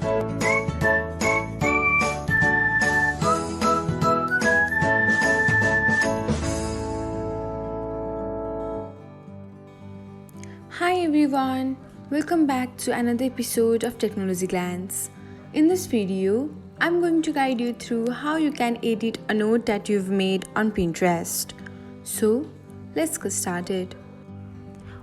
Hi everyone, welcome back to another episode of Technologyglance. In this video, I'm going to guide you through how you can edit a note that you've made on Pinterest. So, let's get started.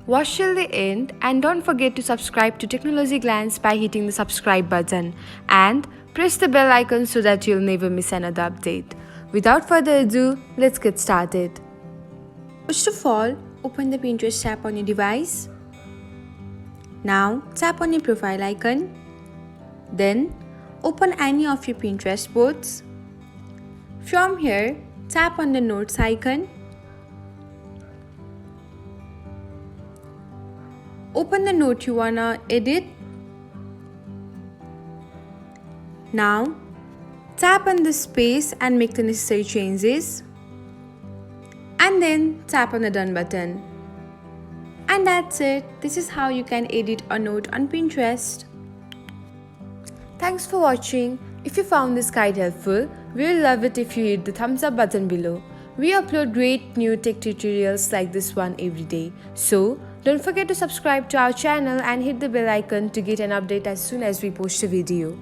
Watch till the end and don't forget to subscribe to Technologyglance by hitting the subscribe button and press the bell icon so that you'll never miss another update. Without further ado, let's get started. First of all, open the Pinterest app on your device. Now tap on your profile icon. Then open any of your Pinterest boards. From here, tap on the notes icon. Open the note you wanna edit. Now tap on the space and make the necessary changes. And then tap on the done button. And that's it. This is how you can edit a note on Pinterest. Thanks for watching. If you found this guide helpful, we will love it if you hit the thumbs up button below. We upload great new tech tutorials like this one every day. So don't forget to subscribe to our channel and hit the bell icon to get an update as soon as we post a video.